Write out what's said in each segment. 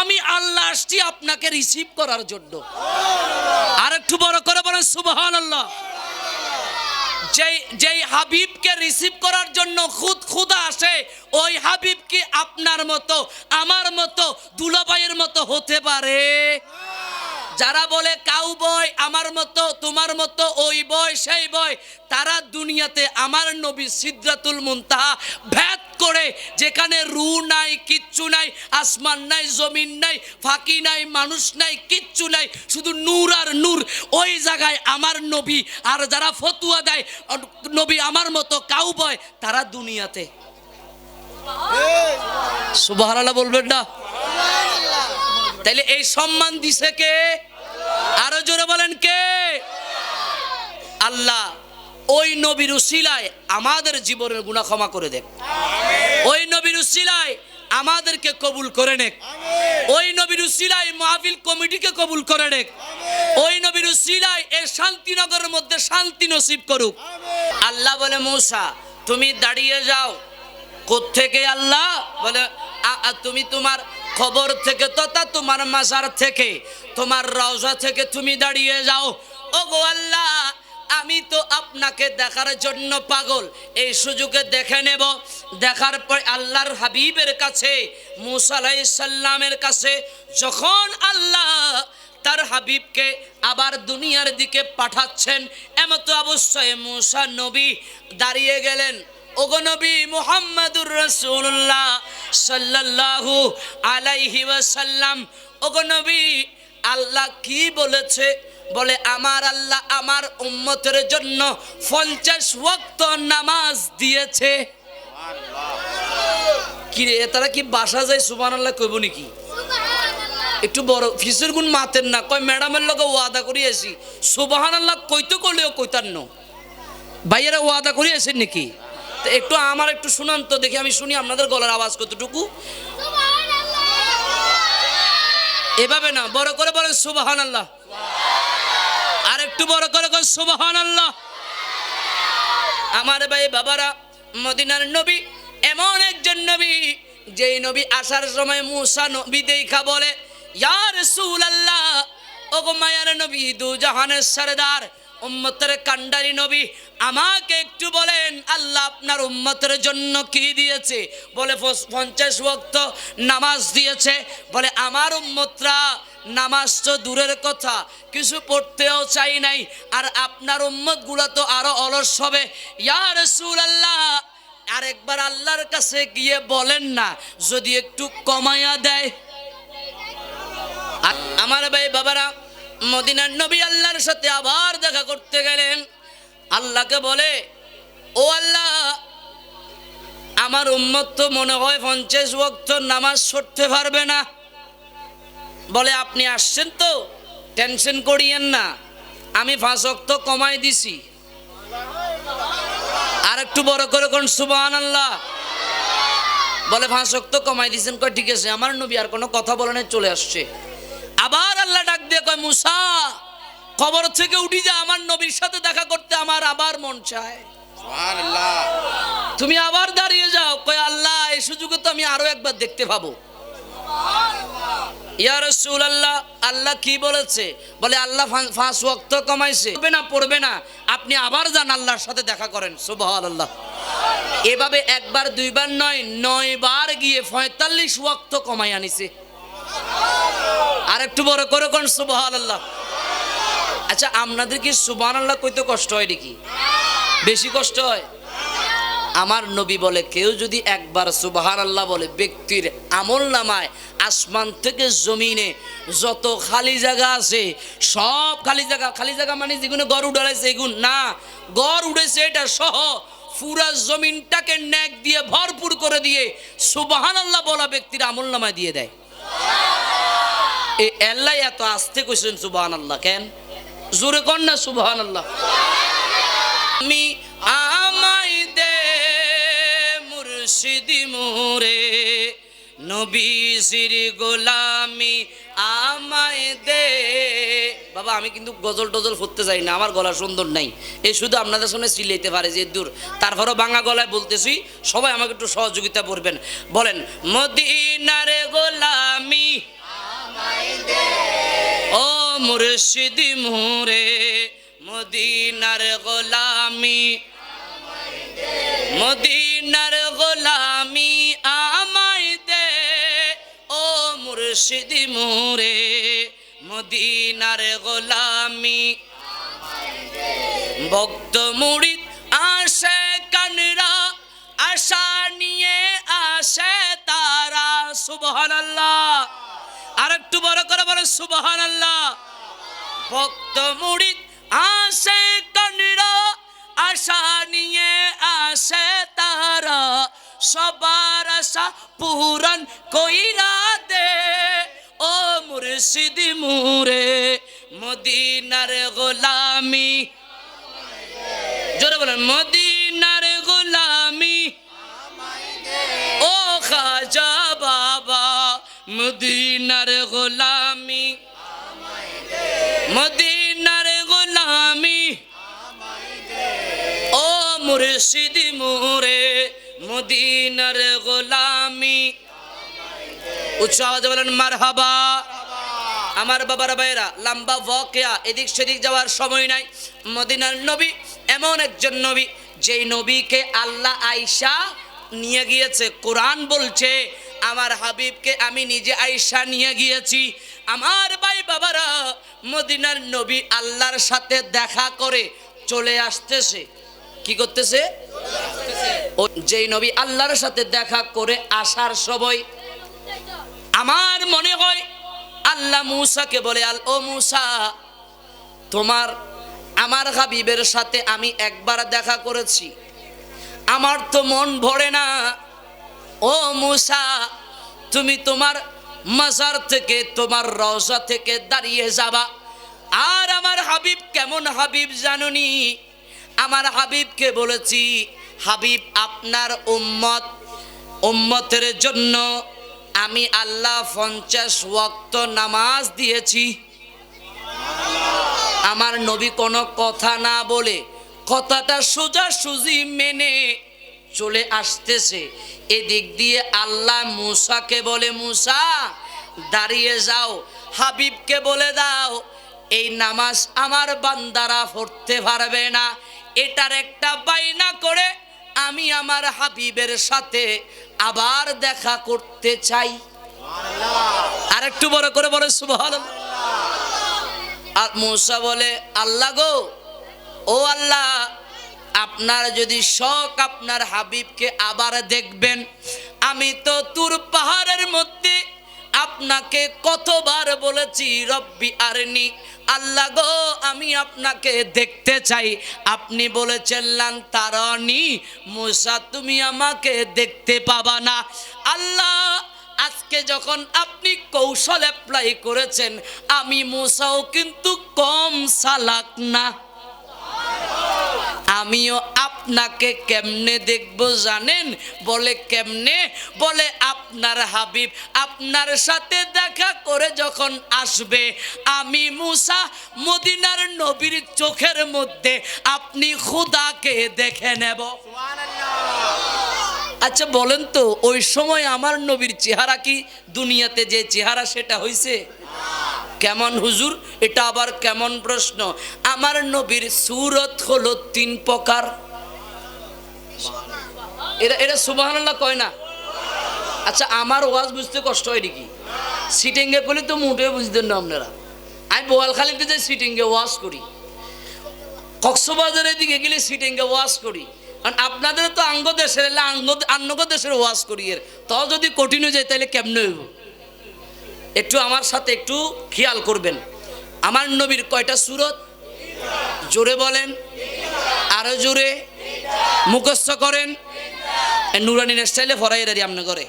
আমি আল্লাহ আসছি আপনাকে রিসিভ করার জন্য। আর একটু বড় করে বলেন সুবহানাল্লাহ। যেই হাবিবকে রিসিভ করার জন্য খুদা আসে, ওই হাবিব কি আপনার মতো আমার মতো দুলাভাইয়ের মতো হতে পারে? যারা বলে কাউ বয় আমার মতো তোমার মতো ওই বয় সেই বয়, তারা দুনিয়াতে আমার নবী সিদরাতুল মুনতাহা ভেদ করে, যেখানে রু নাই, কিচ্ছু নাই, আসমান নাই, জমিন নাই, ফাঁকি নাই, মানুষ নাই, কিচ্ছু নাই, শুধু নূর আর নূর, ওই জায়গায় আমার নবী। আর যারা ফতুয়া দেয় নবী আমার মতো কাউ বয়, তারা দুনিয়াতে। সুবহানাল্লাহ বলবেন না? তাইলে এই সম্মান দিছে কে? আরো জোরে বলেন কে? আল্লাহ। ওই নবীর উসিলায় আমাদের জীবনের গুনাহ ক্ষমা করে দেন। ওই নবীর উসিলায় আমাদেরকে কবুল করে নেক। ওই নবীর উসিলায় মাহফিল কমিটিকে কবুল করে নেক। ওই নবীর উসিলায় এই শান্তিনগরের মধ্যে শান্তি নসিব করুক। আল্লাহ বলে মূসা তুমি দাঁড়িয়ে যাও। কোত্থেকে আল্লাহ বলে তুমি তোমার খবর থেকে তথা তোমার মাজার থেকে, তোমার রওজা থেকে তুমি দাঁড়িয়ে যাও। ওগো আল্লাহ, আমি তো আপনাকে দেখার জন্য পাগল, এই সুযোগে দেখে নেব। দেখার পর আল্লাহর হাবিবের কাছে, মূসা আলাইহিস সালামের কাছে যখন আল্লাহ তার হাবিবকে আবার দুনিয়ার দিকে পাঠাচ্ছেন, এমতো অবস্থায় মূসা নবী দাঁড়িয়ে গেলেন। ওগো নবী মুহাম্মাদুর রাসূলুল্লাহ সাল্লাল্লাহু আলাইহি ওয়াসাল্লাম, ওগো নবী আল্লাহ কি বলেছে? বলে আমার আল্লাহ আমার উম্মতের জন্য 50 ওয়াক্ত নামাজ দিয়েছে। কি রে, তারা কি বাসা যায় সুবহানাল্লাহ কইব নাকি? একটু বড় ফিসের গুণ মাতেন না, কয় ম্যাডামের লগে ওয়াদা করিয়েছি সুবহানাল্লাহ কইতে করলেও কইতার ন। ভাইয়েরা ওয়াদা করিয়েছেন নাকি? একটু আমার একটু শুনান তো দেখি, আমি শুনি আপনাদের গলার আওয়াজ কতটুকু। এভাবে না, বড় করে বলেন সুবহানাল্লাহ। আর একটু বড় করে বলেন সুবহানাল্লাহ। আমার ভাই বাবারা, মদিনার নবী এমন একজন নবী, যেই নবী আসার সময় মূসা নবী দেখা বলে ইয়া রাসূলুল্লাহ, ওগো মায়ার নবী, দু জাহানের সরদার, উম্মতের কান্ডারি নবী, আমাকে একটু বলেন আল্লাহ আপনার উম্মতের জন্য কি দিয়েছে? বলে 50 ওয়াক্ত নামাজ দিয়েছে। বলে আমার উম্মতরা নামাজ তো দূরের কথা, কিছু পড়তেও চাই নাই, আর আপনার উম্মতগুলো তো আরো অলস হবে। ইয়া রাসূলুল্লাহ, আরেকবার আল্লাহর কাছে গিয়ে বলেন না যদি একটু কমায়া দেয়। আমার ভাই বাবারা, মদিনার নবী আল্লাহর সাথে আবার দেখা করতে গেলেন। আল্লাহকে বলে ও আল্লাহ, আমার উম্মত তো মনে হয় 50 ওয়াক্ত নামাজ পড়তে পারবে না। বলে আপনি আসছেন তো, টেনশন করিয়েন না, আমি 5 ওয়াক্ত কমাই দিছি। আর একটু বড় করে কোন সুবহানাল্লাহ। বলে 5 ওয়াক্ত কমাই দিছেন, কয় ঠিক আছে। আমার নবী আর কোনো কথা বলে না, চলে আসছে। আবার আল্লাহ ডাক দিয়ে কয় মূসা কবর থেকে উঠি যা, আমার নবীর সাথে দেখা করতে আমার আবার মন চায়। সুবহানাল্লাহ। তুমি আবার দাঁড়িয়ে যাও। কয় আল্লাহ, এই সুযোগে তো আমি আরো একবার দেখতে পাবো। ইয়া রাসূলুল্লাহ, আল্লাহ কি বলেছে? বলে আল্লাহ 5 ওয়াক্ত কমাইছে, পড়বে না, আপনি আবার যান আল্লাহর সাথে দেখা করেন। সুবহানাল্লাহ। এভাবে একবার দুইবার নয়, 9 বার গিয়ে 45 ওয়াক্ত কমাই আনিছে। আর একটু বড় করে কোন সুবহানাল্লাহ। আচ্ছা, আপনাদের কি সুবহানাল্লাহ কইতে কষ্ট হয় নাকি? বেশি কষ্ট হয়? আমার নবী বলে কেউ যদি একবার সুবহানাল্লাহ বলে, ব্যক্তির আমলনামায় আসমান থেকে জমিনে যত খালি জায়গা আছে সব খালি জায়গা মানে যেগুলো গড় উড়াইছে এগুন না, গড় উড়েছে এটা সহ পুরা জমিনটাকে নেক দিয়ে ভরপুর করে দিয়ে সুবহানাল্লাহ বলা ব্যক্তির আমলনামায় দিয়ে দেয়। এই আল্লাহ এত আস্তে কইছেন সুবহানাল্লাহ কেন? জোরে কর না সুবহানাল্লাহ। আমি আমায় দে মুর্শিদি মোরে, নবীজির গোলামি আমায় দে। বাবা, আমি কিন্তু গজল টজল ফুটতে চাই না, আমার গলা সুন্দর নাই, এই শুধু আপনাদের সামনে চিল্লাইতে পারে যে দূর। তারপরও বাংলা গলায় বলতেছি, সবাই আমাকে একটু সহযোগিতা করবেন। বলেন মদিনার গোলামি মুর্শিদ মোরে মদিনার গোলামি, মদিনার গোলামি আমায় দে, ও মুর্শিদ মোরে মদিনার গোলামি। ভক্ত মুরিদ আসে কানরা, আশা নিয়ে আসে তারা। সুবহানাল্লাহ, আর একটু বড় করে বলে সুবহানাল্লাহ। ভক্ত মুরিদ আসে কানরা, আশা নিয়ে আসে তারা, সবার আশা পূরণ কইরা দে, ও মুর্শিদ মোরে মদিনার গোলামি। জোরে বলেন মদিনার গোলামি, ও খাজা বাবা মদিনার গোলামি, মদিনার গোলামি, ও মুর্শিদ মোরে মদিনার গোলামি। উচ্চ আওয়াজে বলেন মারহাবা। আমার বাবার ভাইরা, লম্বা ওয়াকিয়া, এদিক সেদিক যাওয়ার সময় নাই। মদিনার নবী এমন একজন নবী, যেই নবীকে আল্লাহ আয়েশা নিয়ে গিয়েছে। কোরআন বলছে আমার হাবিবকে আমি নিজে আয়েশা নিয়ে গিয়েছি। আমার ভাই বাবারা, মদিনার নবী আল্লাহর সাথে দেখা করে চলে আসতেছে। কি করতেছে? ও যেই নবী আল্লাহর সাথে দেখা করে আসার সময় আমার মনে হয় আল্লাহ মূসাকে বলে, ও মূসা, তোমার আমার হাবিবের সাথে আমি একবার দেখা করেছি, আমার তো মন ভরে না। ও মূসা, তুমি তোমার মাজার থেকে, তোমার রওজা থেকে দাঁড়িয়ে যাবা। আর আমার হাবিব কেমন হাবিব জানুনি? আমার হাবিবকে বলেছি, হাবিব আপনার উম্মতের জন্য আমি আল্লাহ 50 ওয়াক্ত নামাজ দিয়েছি। আমার নবী কোনো কথা না বলে কথাটা সোজাসুজি মেনে চলে আসতেছে। এদিক দিয়ে আল্লাহ মূসাকে বলে, মূসা দাঁড়িয়ে যাও, হাবিবকে বলে দাও এই নামাজ আমার বান্দারা পড়তে পারবে না, এটার একটা বায়না করে আমি আমার হাবিবের সাথে আবার দেখা করতে চাই। আর একটু বড় করে বলে সুবহানাল্লাহ। আর মূসা বলে, আল্লাহ গো, ও আল্লাহ, আপনার যদি শখ আপনার হাবিবকে আবার দেখবেন, আমি তো তুর পাহাড়ের মধ্যে আপনাকে কতবার বলেছি রব্বি আরনি, আল্লাহ গো আমি আপনাকে দেখতে চাই। আপনি বলেছেন লান তারানি, মূসা তুমি আমাকে দেখতে পাবা না। আল্লাহ আজকে যখন আপনি কৌশল অ্যাপ্লাই করেছেন, আমি মূসাও কিন্তু কম চালাক না। আমিও আপনাকে কেমনে দেখব জানেন? বলে কেমনে? বলে আপনার হাবিব আপনার সাথে দেখা করে যখন আসবে, আমি মূসা মদিনার নবীর চোখের মধ্যে আপনি খোদাকে দেখে নেব। আচ্ছা বলেন তো, ওই সময় আমার নবীর চেহারা কি দুনিয়াতে যে চেহারা সেটা হইছে? কেমন হুজুর? এটা আবার কেমন প্রশ্ন? আমার নবীর সূরত হলো 3 প্রকার। এরা সুবহানাল্লাহ কয় না? আচ্ছা আমার ওয়াজ বুঝতে কষ্ট হয় নাকি? সিটিংয়ে বলে তো মোটেও বুঝতেন না আপনারা। আমি বোয়ালখালীতে যে সিটিংয়ে ওয়াজ করি, কক্সবাজারের দিকে গেলে সিটিংয়ে ওয়াজ করি, কারণ আপনাদের তো আঙ্গ দেশের আঙ্গ দেশের ওয়াজ করি, এর তাও যদি কঠিন হয়ে যায় তাহলে কেমনে হইব? একটু আমার সাথে একটু খেয়াল করবেন। আমার নবীর কয়টা সূরত? জোরে বলেন, আরো জোরে মুখস্থ করেন। নুরানি স্টাইলে ফরাই রে আমনে করে।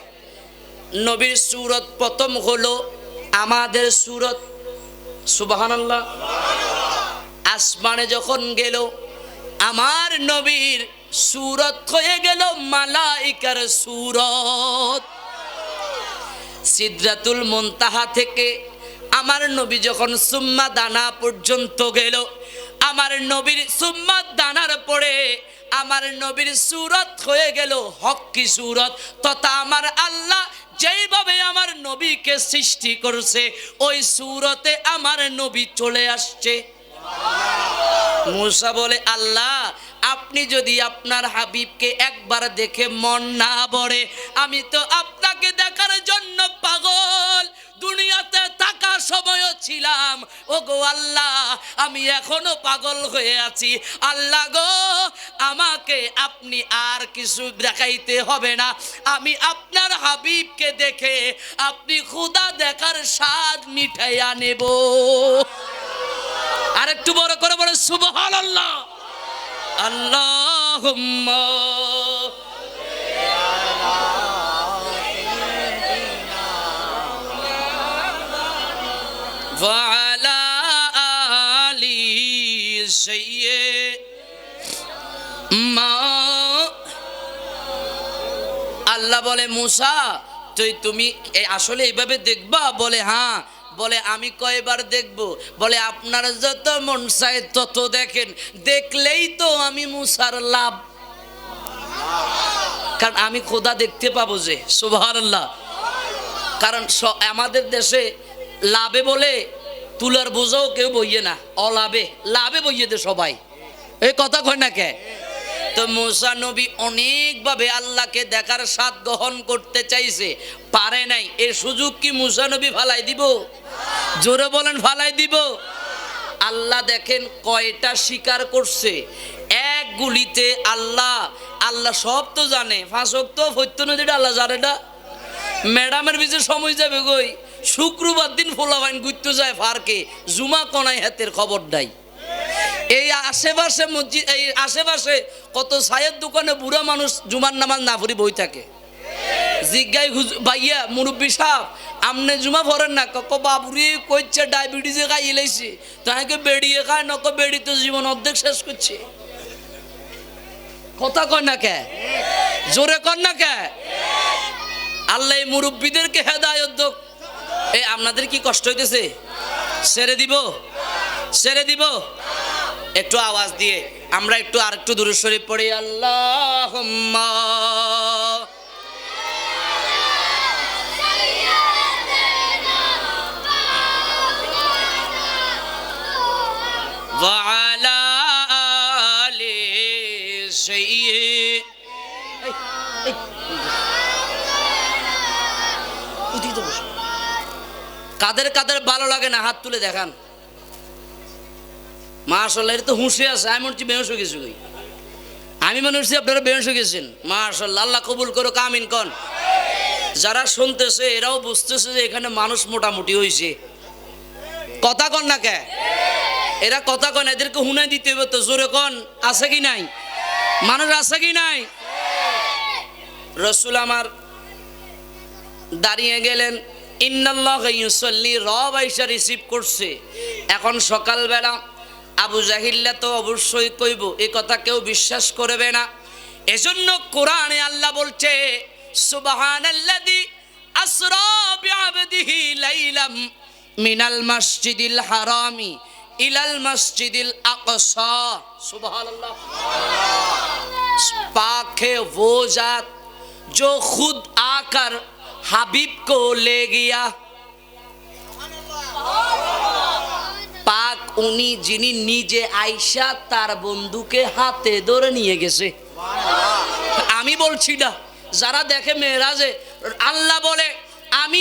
নবীর সূরত প্রথম হলো আমাদের সূরত। সুবহানাল্লাহ। আসমানে যখন গেল, আমার নবীর সূরত হয়ে গেল মালাইকার সূরত। সিদরাতুল মুনতাহা থেকে আমার নবী যখন সুম্মা দানা পর্যন্ত গেল, আমার নবীর সুম্মা দানার পরে আমার নবীর সূরত হয়ে গেল হক্কি সূরত, তথা আমার আল্লাহ যেইভাবে আমার নবীকে সৃষ্টি করছে ওই সূরতে আমার নবী চলে আসছে। মূসা বলে, আল্লাহ আপনি যদি আপনার হাবিবকে একবার দেখে মন না ভরে, আমি তো আপনাকে দেখার জন্য পাগল, দুনিয়াতে থাকার সময়ও ছিলাম। ও গো আল্লাহ, আমি এখনো পাগল হয়ে আছি। আল্লাহ গো, আমাকে আপনি আর কিছু দেখাইতে হবে না, আমি আপনার হাবিবকে দেখে আপনি খোদা দেখার স্বাদ মিঠাইয়া নেব। আর একটু বড় করে বলে সুবহানাল্লাহ। আল্লাহুম্মা ওয়া আলা আলি সাইয়্যিদিনা। আল্লাহ বলে, মূসা তুমি আসলে এইভাবে দেখবা? বলে হ্যাঁ। বলে আমি কয়বার দেখব? বলে আপনার যত মন চায় তত দেখেন, দেখলেই তো আমি মূসার লাভ, কারণ আমি খোদা দেখতে পাবো যে। সুবহানাল্লাহ। কারণ আমাদের দেশে লাভে বলে তুলার বোঝাও কেউ বইয়ে না, অলাভে লাভে বইয়ে দে সবাই, এই কথা কয় না কে? তো মূসা নবী অনেকভাবে আল্লাহকে দেখার স্বাদ গ্রহণ করতে চাইছে, পারে নাই। এর সুযোগ কি মূসা নবী ফালাই দিব? জোরে বলেন, ফালাই দিব? আল্লাহ দেখেন কয়টা শিকার করছে এক গুলিতে। আল্লাহ সব তো জানে, 5 ওয়াক্ত ফৈত্য নদীটা আল্লাহ জানে না। ম্যাডামের পিছনে সময় যাবে গই, শুক্রবার দিন ফোলাবাইন ঘুরতে যায় ফারকে, জুমা কোনায় হাতের খবর দেয়। এই আশেপাশে মসজিদ, এই আশেপাশে কত ছায়ের দোকানে বুড়া মানুষ জুমার নামাজ না পড়ি বই থাকে। জিজ্ঞাই ভাইয়া মুরব্বী সাহেব আমনে জুমা পড়েন না? কক বাবুরি কইছে ডায়াবেটিসে খাই এলাইছে, তাকে বেড়িয়ে খায়, নক বেড়ি তো জীবন অর্ধেক শেষ করছে। কথা কয় না কে? জোরে কর না কে? আল্লাহ এই মুরব্বীদেরকে হেদায়েত দাও। এই আপনাদের কি কষ্ট হইতেছে? ছেড়ে দিব? ছেড়ে দিব? একটু আওয়াজ দিয়ে আমরা একটু আর একটু দুরূদ শরীফ পড়ি। আল্লাহুম্মা ওয়া আলা আলি সাইয়্যিদিনা। কাদের কাদের ভালো লাগে না হাত তুলে দেখান। মাশাআল্লাহ, এর তো হুঁশে আছে। আমি মনে হচ্ছে বেহুশ হয়ে গেছি। আমি মনে হচ্ছে আপনারা বেহুশ হয়ে গেছেন। মাশাআল্লাহ, আল্লাহ কবুল করুক, আমিন কন। যারা শুনতেছে এরাও বুঝতেছে যে এখানে মানুষ মোটামুটি হয়েছে। কথা কন না কে? এরা কথা কন, এদেরকে হুনাই দিতে হবে তো। জোরে কন, আছে কি নাই? মানুষ আছে কি নাই? রাসূল আমার দাঁড়িয়ে গেলেন, ইন্নাল্লাহা ইউসাল্লি, রব আইসা রিসিভ করছে। এখন সকালবেলা আবু জাহিল্লা তো অবশ্যই কইব, এই কথা কেউ বিশ্বাস করবে না। এজন্য কোরআনে আল্লাহ বলছে, সুবহানাল্লাযী আসরা বিআবদিহি লাইলাম মিনাল মাসজিদিল হারামি ইলাল মাসজিদিল আকসা। সুবহানাল্লাহ। पाक है वो जात जो खुद आकर हबीब को ले गया। পাক উনি যিনি নিজে আয়েশা তার বন্ধুকে হাতে ধরে নিয়ে গেছে। আমি বলছি না, যারা দেখে মেরাজে আল্লাহ বলে আমি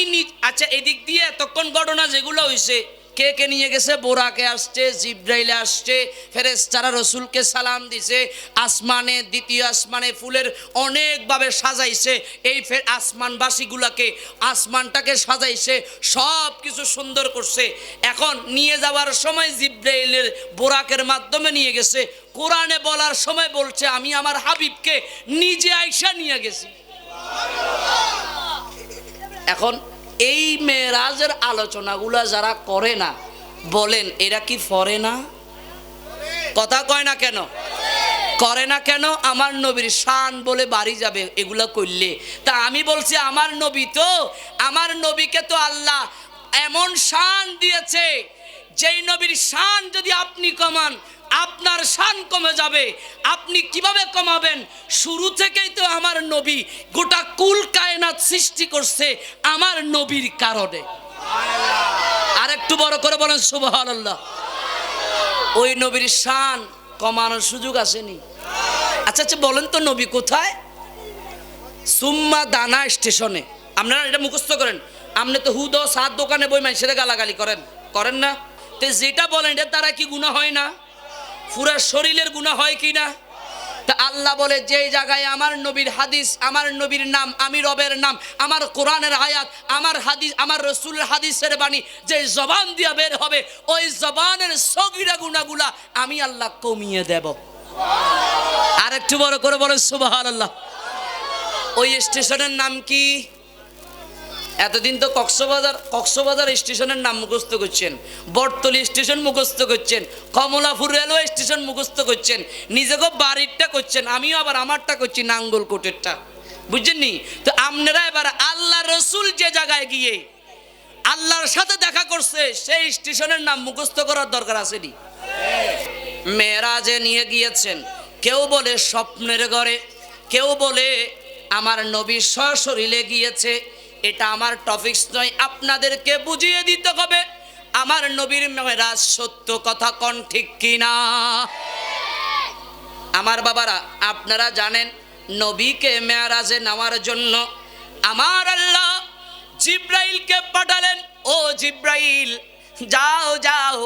আচ্ছা এদিক দিয়ে তখন ঘটনা যেগুলো হইছে, কে কে নিয়ে গেছে? বোরাকে আসছে, জিব্রাইল আসছে, ফেরেশতারা রাসূলকে সালাম দিছে, আসমানে দ্বিতীয় আসমানে ফুলের অনেকভাবে সাজাইছে, এই আসমানবাসীগুলোকে আসমানটাকে সাজাইছে, সব কিছু সুন্দর করছে। এখন নিয়ে যাওয়ার সময় জিব্রাইলের বোরাকের মাধ্যমে নিয়ে গেছে। কোরআনে বলার সময় বলছে আমি আমার হাবিবকে নিজে আইসা নিয়ে গেছি। এখন এই মেরাজের আলোচনাগুলো যারা করে না, বলেন এরা কি পড়ে না? কথা কয় না কেন? করে না কেন? আমার নবীর শান বলে বাড়ি যাবে এগুলা করলে। তা আমি বলছি আমার নবী তো, আমার নবীকে তো আল্লাহ এমন শান দিয়েছে, যেই নবীর শান যদি আপনি কমান আপনার শান কমে যাবে। আপনি কিভাবে কমাবেন? শুরু থেকেই তো আমার নবী গোটা কুল কায়নাত সৃষ্টি করছে আমার নবীর কারণে। আর একটু বড় করে বলেন সুবহানাল্লাহ। ওই নবীর শান কমানোর সুযোগ আসেনি। আচ্ছা আচ্ছা বলেন তো নবী কোথায়? সুম্মা দানা স্টেশনে। আপনারা এটা মুখস্থ করেন। আপনি তো হুদ সাত দোকানে বই মানুষের গালাগালি করেন না? তো যেটা বলেন এটা তারা কি গুনাহ হয় না? পুরা শরীরের গুনাহ হয় কি না? তা আল্লাহ বলে যে জায়গায় আমার নবীর হাদিস, আমার নবীর নাম, আমি রবের নাম, আমার কোরআনের আয়াত, আমার হাদিস, আমার রসুলের হাদিসের বাণী যে জবান দিয়া বের হবে, ওই জবানের সগীরা গুনাহগুলা আমি আল্লাহ কমিয়ে দেব। আর একটু বড় করে বলেন সুবহানাল্লাহ। ওই স্টেশনের নাম কি? এতদিন তো কক্সবাজার স্টেশনের নাম মুখস্থ করছেন, বটতলী স্টেশন মুখস্থ করছেন, কমলাপুর রেলওয়ে স্টেশন মুখস্থ করছেন, নিজেকে বাড়িরটা করছেন, আমিও আবার আমারটা করছি নাঙ্গলকোটেরটা, বুঝছেন নি? তো আপনারা এবার আল্লাহ রসুল যে জায়গায় গিয়ে আল্লাহর সাথে দেখা করছে সেই স্টেশনের নাম মুখস্থ করার দরকার আসেনি? মেরাজে নিয়ে গিয়েছেন, কেউ বলে স্বপ্নের ঘরে, কেউ বলে আমার নবী সশরীরে গিয়েছে। এটা আমার টপিকস নয়, আপনাদেরকে বুঝিয়ে দিতে হবে আমার নবীর মেরাজ সত্য কথা কোন ঠিক কিনা। আমার বাবারা, আপনারা জানেন নবীকে মেরাজে নেওয়ার জন্য আমার আল্লাহ জিব্রাইলকে পাঠালেন। ও জিব্রাইল, যাও যাও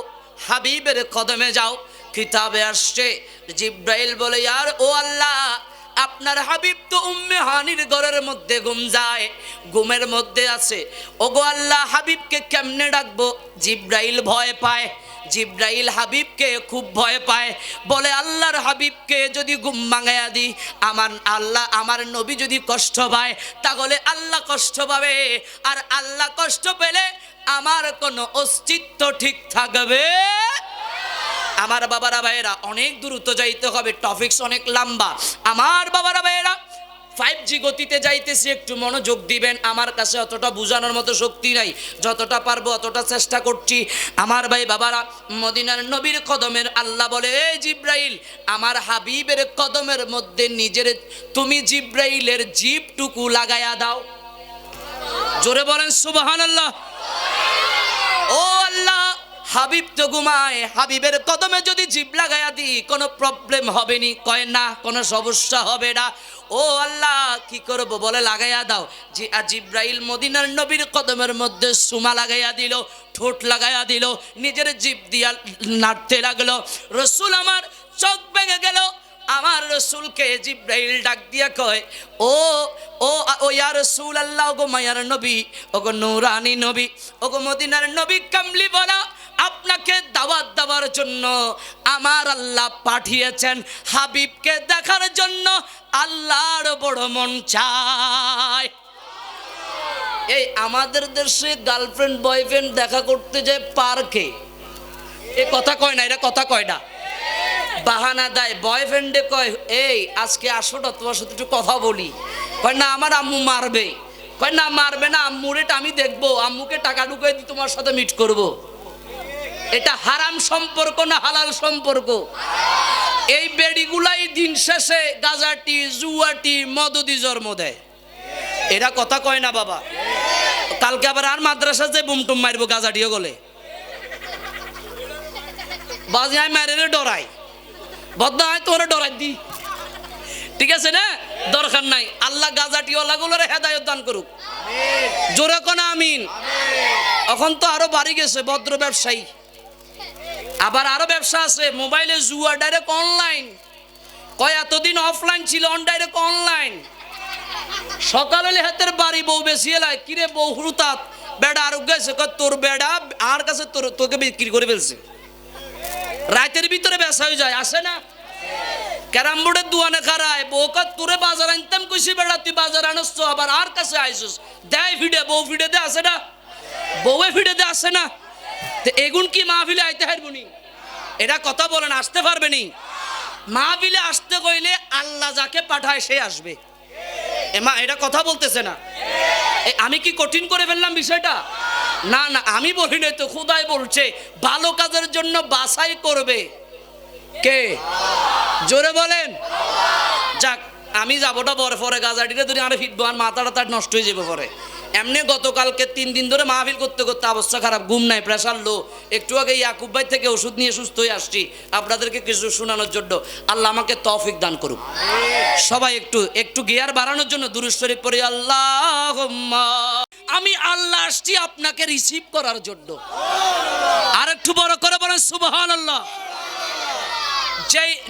হাবিবের কদমে যাও। কিতাবে আসছে জিব্রাইল বলে, ইয়ার ও আল্লাহ, আপনার হাবিব তো উম্মে হানির ঘরের মধ্যে ঘুম যায়, ঘুমের মধ্যে আছে। ওগো আল্লাহ, হাবিবকে কেমনে ডাকবো? জিব্রাইল ভয় পায়, জিব্রাইল হাবিবকে খুব ভয় পায়। বলে আল্লাহর হাবিবকে যদি ঘুম ভাঙাইয়া দিই, আমার নবী যদি কষ্ট পায় তাহলে আল্লাহ কষ্ট পাবে, আর আল্লাহ কষ্ট পেলে আমার কোনো অস্তিত্ব ঠিক থাকবে। আমার বাবারা ভাইয়েরা, অনেক দ্রুত যাইতে হবে, টপিকস অনেক লম্বা। আমার বাবারা ভাইয়েরা, 5G গতিতে যাইতেছি, একটু মনোযোগ দিবেন। আমার কাছে অতটা বোঝানোর মতো শক্তি নাই, যতটা পারবো অতটা চেষ্টা করছি। আমার ভাই বাবারা, মদিনার নবীর কদমের আল্লাহ বলে, এই জিব্রাইল, আমার হাবিবের কদমের মধ্যে নিজের তুমি জিব্রাইলের জিভটুকু লাগাইয়া দাও। জোরে বলেন সুবহানাল্লাহ। ও আল্লাহ, হাবিব তো ঘুমায়, হাবিবের কদমে যদি জিভ লাগাইয়া দিই কোনো প্রবলেম হবে নি? কয় না, কোনো সমস্যা হবে না। ও আল্লাহ, কি করব? বলে লাগাইয়া দাও। জিব্রাইল মদিনার নবীর কদমের মধ্যে সুমা লাগাইয়া দিল, ঠোঁট লাগাইয়া দিল, নিজের জিভ দিয়া নাড়তে লাগলো। রসুল আমার চোখ ভেঙে গেল। আমার রসুলকে জিব্রাইল ডাক দিয়া কয়, ও ও ও ইয়া রাসূলুল্লাহ, গো মায়ার নবী, ও গো নূরানী নবী, ও গো মদিনার নবী কামলি বলা, আপনাকে দাওয়াত দেওয়ার জন্য আমার আল্লাহ পাঠিয়েছেন। হাবিবকে দেখার জন্য আল্লাহর বড় মন চায়। এই আমাদের দেশে গার্লফ্রেন্ড বয়ফ্রেন্ড দেখা করতে যায় পার্কে, এ কথা কয় না, এটা কথা কয় না, বাহানা দেয়। বয়ফ্রেন্ডে কয়, এই আজকে আসো না, তোমার সাথে একটু কথা বলি। কয় না, আমার আম্মু মারবে। কয় না, মারবে না, আম্মুরে আমি দেখবো, আম্মুকে টাকা ঢুকিয়ে দিয়ে তোমার সাথে মিট করব। এটা হারাম সম্পর্ক না হালাল সম্পর্ক? এই বেডিগুলাই দিন শেষে গাজাটি, জুয়াটি, মদদি জন্ম দেয়। এরা কথা কয় না বাবা। কালকে আবার আর মাদ্রাসা যে বুমটুম মারবো গাজাটিও গলে বাজে, আমি মারে ডরাই, বদনাম তোরে ডরাই দি, ঠিক আছে না? দরকার নাই। আল্লাহ গাজাটিওয়ালাগুলোরে হেদায়েত দান করুক। জোরে কোন আমিন। এখন তো আরো বাড়ি গেছে ভদ্র ব্যবসায়ী, আবার আরো ব্যবসা আছে। মোবাইলে জুয়া ডাইরেক্ট অনলাইন, কয় এতদিন অফলাইন ছিল, অন ডাইরেক্ট অনলাইন। সকাল হলে হাতের বাড়ি বউ বেশি এলাই, কিরে বউ হুরুতাত বেড়া আর গেছে, তোর বেড়া আর কাছে তোকে বিক্রি করে ফেলছে। রাতের ভিতরে বেচা হয়ে যায়, আসে না? ক্যারাম বোর্ডের দোয়ানে খারায়, বউ কা তোরে বাজার আনতাম কইছি, বেড়া তুই বাজার আনছ, আবার আর কাছে আইসুস, দেয় ফিডে, বউ ফিডে দে, আসে না? বউয়ে ফিডে দে, আসে না? এগুন কি মাহফিলে আইতে হারবনি? এটা কথা বলেন, আসতে পারবে নি? মাহফিলে আসতে কইলে আল্লাহ যাকে পাঠায় সে আসবে। এমা এটা কথা বলতেছে না। আমি কি কঠিন করে ফেললাম বিষয়টা? না না, আমি বলি নাই তো, খোদাই বলছে ভালো কাজের জন্য বাছাই করবে। কে? জোরে বলেন। যাক, আমি যাবোটা পরে পরে গাজাটিটা ধরে আরে ফিটবো আর মাথাটা তার নষ্ট হয়ে যাবে পরে। এমনি গতকালকে 3 দিন ধরে মাহফিল করতে করতে অবস্থা খারাপ, ঘুম নাই, প্রেশার লো। একটু আগে ইয়াকুব ভাই থেকে ওষুধ নিয়ে সুস্থ হয়ে আসছি আপনাদেরকে কিছু শোনানোর জন্য। আল্লাহ আমাকে তৌফিক দান করুক। সবাই একটু গিয়ার বাড়ানোর জন্য দুরূদ শরীফ পড়ি। আল্লাহুম্মা, আমি আল্লাহ আসছি আপনাকে রিসিভ করার জন্য। আর একটু বড় করে বলেন সুবহানাল্লাহ।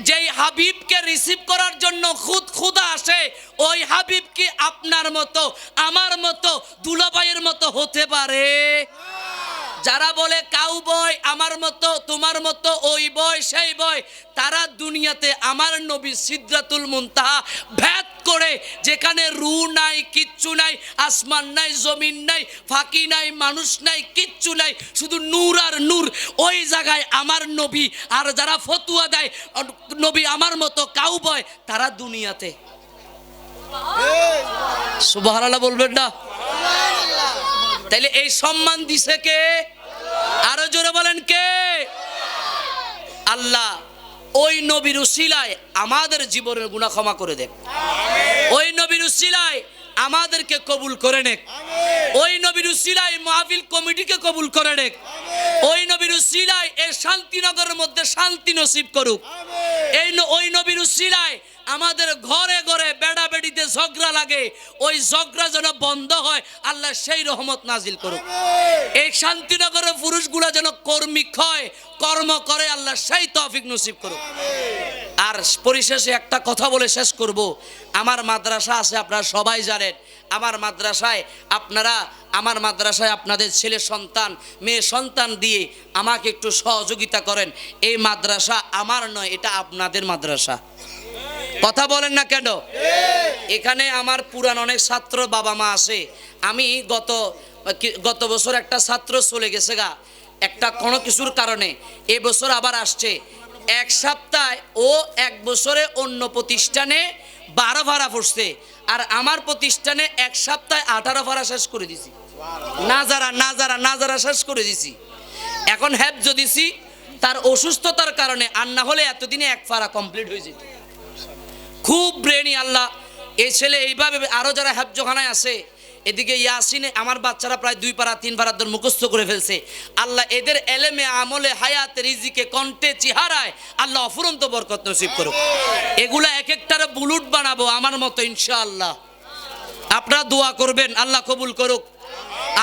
যেই হাবিবকে রিসিভ করার জন্য খুদা আসে, ওই হাবিব কি আপনার মতো আমার মতো দুলাভাইয়ের মতো হতে পারে? যারা বলে কাউ বয় আমার মতো তোমার মতো ওই বয় সেই বয়, তারা দুনিয়াতে আমার নবী সিদরাতুল মুনতাহা ভেদ করে, যেখানে রু নাই, কিচ্ছু নাই, আসমান নাই, জমিন নাই, ফাঁকি নাই, মানুষ নাই, কিচ্ছু নাই, শুধু নূর আর নূর, ওই জায়গায় আমার নবী। আর যারা ফতুয়া দেয় নবী আমার মতো কাউ বয়, তারা দুনিয়াতে সুবহানাল্লাহ বলবেন না? তাইলে এই সম্মান দিছে কে? আরো জোরে বলেন কে? আল্লাহ ওই নবীর উসিলায় আমাদের জীবনের গুনাহ ক্ষমা করে দেন। ওই নবীর উসিলায় আমাদেরকে কবুল করে নেক। ওই নবীর উসিলায় মাহফিল কমিটিকে কবুল করে নেক। ওই নবীর উসিলায় এই শান্তিনগরের মধ্যে শান্তি নসিব করুক। ওই নবীর উসিলায় আমাদের ঘরে ঘরে বেড়া বেড়িতে ঝগড়া লাগে, ওই ঝগড়া যেন বন্ধ হয়, আল্লাহ সেই রহমত নাজিল করুক। এই শান্তিনগরের পুরুষগুলা যেন কর্মী হয়, কর্ম করে, আল্লাহ সেই তৌফিক নসিব করুক। আর পরিশেষে একটা কথা বলে শেষ করব। আমার মাদ্রাসা আছে, আপনারা সবাই জানেন। আমার মাদ্রাসায় আপনাদের ছেলে সন্তান মেয়ে সন্তান দিয়ে আমাকে একটু সহযোগিতা করেন। এই মাদ্রাসা আমার নয়, এটা আপনাদের মাদ্রাসা। কথা বলেন না কেন? এখানে আমার পুরান অনেক ছাত্র বাবা মা আছে। আমি গত বছর একটা ছাত্র চলে গেছে গা, একটা কোনো কিছুর কারণে। এবছর আবার আসছে। এক সপ্তাহে ও এক বছরে অন্য প্রতিষ্ঠানে 12 ভাড়া পড়ছে, আর আমার প্রতিষ্ঠানে এক সপ্তাহে 18 ভাড়া শেষ করে দিছি। নাজারা শেষ করে দিছি। এখন হেফজ দিছি, তার অসুস্থতার কারণে, আর না হলে এতদিনে 1 ভাড়া কমপ্লিট হয়ে যেত। খুব ব্রেনি আল্লাহ। এই ছেলে এইভাবে, আরো যারা হেফজখানায় আছে, এদিকে ইয়াসিনে আমার বাচ্চারা প্রায় 2 পারা 3 পারা দর মুখস্থ করে ফেলছে। আল্লাহ এদের এলেমে আমলে হায়াতে রিজিকে কণ্ঠে চেহারায় আল্লাহ অফুরন্ত বরকত নসিব করুক। এগুলা এক একটারে বুলুট বানাবো আমার মতো ইনশাআল্লাহ। আপনারা দোয়া করবেন, আল্লাহ কবুল করুক।